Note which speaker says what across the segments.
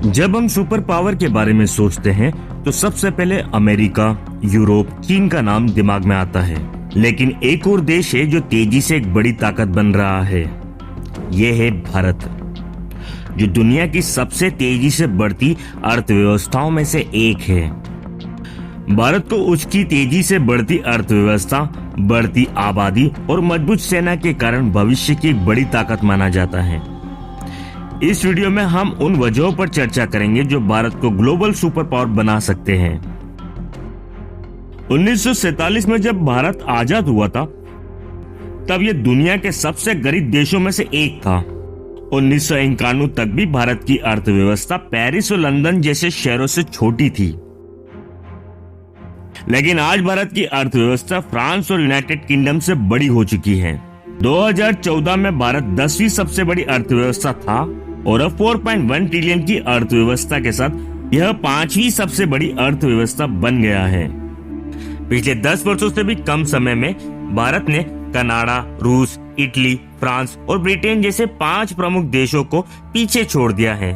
Speaker 1: जब हम super power के बारे में सोचते हैं तो सबसे पहले अमेरिका, यूरोप, चीन का नाम दिमाग में आता है। लेकिन एक और देश है जो तेजी से एक बड़ी ताकत बन रहा है। यह है भारत, जो दुनिया की सबसे तेजी से बढ़ती अर्थव्यवस्थाओं में से एक है। भारत को उसकी तेजी से बढ़ती अर्थव्यवस्था, बढ़ती आबादी और मजबूत सेना के कारण भविष्य की एक बड़ी ताकत माना जाता है। इस वीडियो में हम उन वजहों पर चर्चा करेंगे जो भारत को ग्लोबल सुपर पावर बना सकते हैं। 1947 में जब भारत आजाद हुआ था, तब यह दुनिया के सबसे गरीब देशों में से एक था। 1991 तक भी भारत की अर्थव्यवस्था पेरिस और लंदन जैसे शहरों से छोटी थी। लेकिन आज भारत की अर्थव्यवस्था फ्रांस और यूनाइटेड किंगडम से बड़ी हो चुकी है। 2014 में भारत 10वीं सबसे बड़ी अर्थव्यवस्था था और अब 4.1 ट्रिलियन की अर्थव्यवस्था के साथ यह 5वीं सबसे बड़ी अर्थव्यवस्था बन गया है। पिछले 10 वर्षों से भी कम समय में भारत ने कनाडा, रूस, इटली, फ्रांस और ब्रिटेन जैसे 5 प्रमुख देशों को पीछे छोड़ दिया है।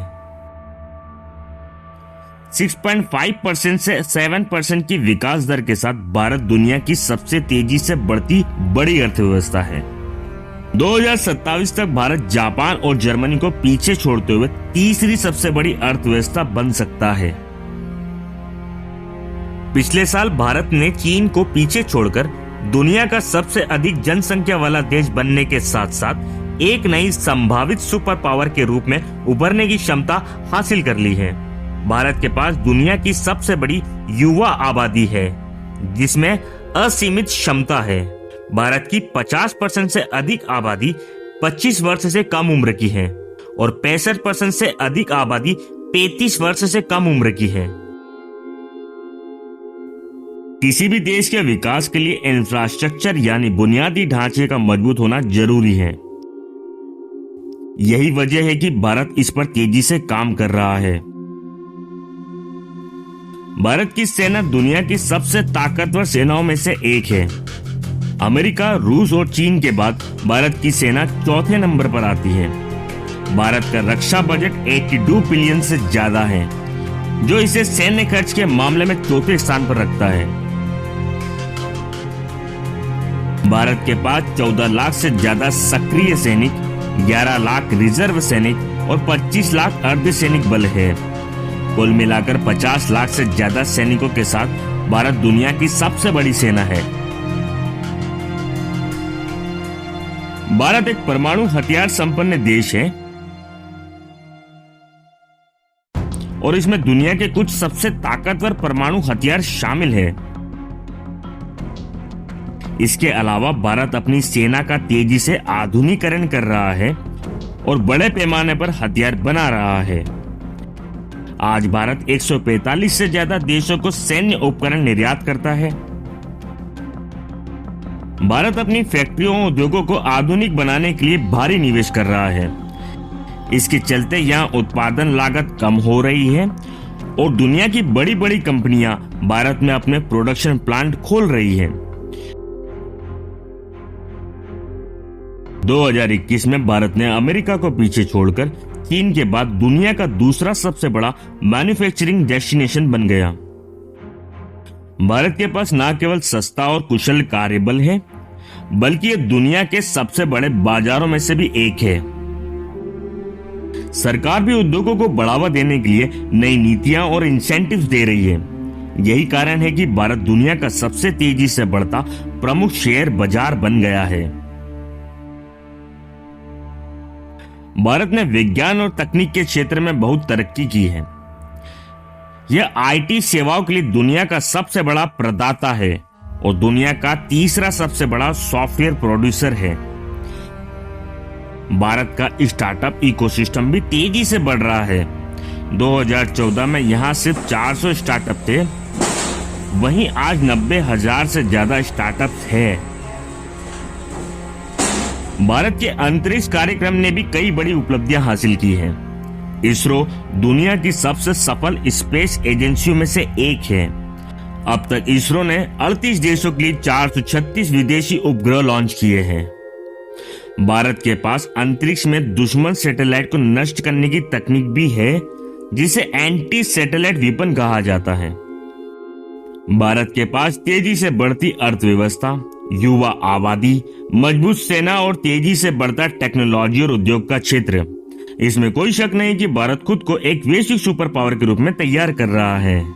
Speaker 1: 6.5% से 7% की विकास दर के साथ भारत दुनिया की सबसे तेजी से बढ़ती बड़ी अर्थव्यवस्था है। 2027 तक भारत जापान और जर्मनी को पीछे छोड़ते हुए तीसरी सबसे बड़ी अर्थव्यवस्था बन सकता है। पिछले साल भारत ने चीन को पीछे छोड़कर दुनिया का सबसे अधिक जनसंख्या वाला देश बनने के साथ साथ एक नई संभावित सुपर पावर के रूप में उभरने की क्षमता हासिल कर ली है। भारत के पास दुनिया की सबसे बड़ी युवा आबादी है, जिसमें असीमित क्षमता है। भारत की 50% से अधिक आबादी 25 वर्ष से कम उम्र की है और 65% से अधिक आबादी 35 वर्ष से कम उम्र की है। किसी भी देश के विकास के लिए इंफ्रास्ट्रक्चर यानी बुनियादी ढांचे का मजबूत होना जरूरी है। यही वजह है कि भारत इस पर तेजी से काम कर रहा है। भारत की सेना दुनिया की सबसे ताकतवर सेनाओं में से एक है। अमेरिका, रूस और चीन के बाद भारत की सेना चौथे नंबर पर आती है। भारत का रक्षा बजट 82 बिलियन से ज्यादा है, जो इसे सैन्य खर्च के मामले में चौथे स्थान पर रखता है। भारत के पास 14 लाख से ज्यादा सक्रिय सैनिक, 11 लाख रिजर्व सैनिक और 25 लाख अर्धसैनिक बल है। कुल मिलाकर 50 लाख से ज्यादा सैनिकों के साथ भारत दुनिया की सबसे बड़ी सेना है। भारत एक परमाणु हथियार संपन्न देश है और इसमें दुनिया के कुछ सबसे ताकतवर परमाणु हथियार शामिल है। इसके अलावा भारत अपनी सेना का तेजी से आधुनिकीकरण कर रहा है और बड़े पैमाने पर हथियार बना रहा है। आज भारत 145 से ज्यादा देशों को सैन्य उपकरण निर्यात करता है। भारत अपनी फैक्ट्रियों और उद्योगों को आधुनिक बनाने के लिए भारी निवेश कर रहा है। इसके चलते यहाँ उत्पादन लागत कम हो रही है और दुनिया की बड़ी बड़ी कंपनियां भारत में अपने प्रोडक्शन प्लांट खोल रही हैं। 2021 में भारत ने अमेरिका को पीछे छोड़कर चीन के बाद दुनिया का दूसरा सबसे बड़ा मैन्युफैक्चरिंग डेस्टिनेशन बन गया। भारत के पास न केवल सस्ता और कुशल कार्यबल है, बल्कि ये दुनिया के सबसे बड़े बाजारों में से भी एक है। सरकार भी उद्योगों को बढ़ावा देने के लिए नई नीतियां और इंसेंटिव्स दे रही है। यही कारण है कि भारत दुनिया का सबसे तेजी से बढ़ता प्रमुख शेयर बाजार बन गया है। भारत ने विज्ञान और तकनीक के क्षेत्र में बहुत तरक्की की है। यह आईटी सेवाओं के लिए दुनिया का सबसे बड़ा प्रदाता है और दुनिया का तीसरा सबसे बड़ा सॉफ्टवेयर प्रोड्यूसर है। भारत का स्टार्टअप इकोसिस्टम भी तेजी से बढ़ रहा है। 2014 में यहां सिर्फ 400 स्टार्टअप थे, वहीं आज 90,000 से ज्यादा स्टार्टअप है। भारत के अंतरिक्ष कार्यक्रम ने भी कई बड़ी उपलब्धियां हासिल की हैं। इसरो दुनिया की सबसे सफल स्पेस एजेंसियों में से एक है। अब तक इसरो ने 38 देशों के लिए 436 विदेशी उपग्रह लॉन्च किए हैं। भारत के पास अंतरिक्ष में दुश्मन सैटेलाइट को नष्ट करने की तकनीक भी है, जिसे एंटी सैटेलाइट वेपन कहा जाता है। भारत के पास तेजी से बढ़ती अर्थव्यवस्था, युवा आबादी, मजबूत सेना और तेजी से बढ़ता टेक्नोलॉजी और उद्योग का क्षेत्र, इसमें कोई शक नहीं कि भारत खुद को एक वैश्विक सुपर पावर के रूप में तैयार कर रहा है।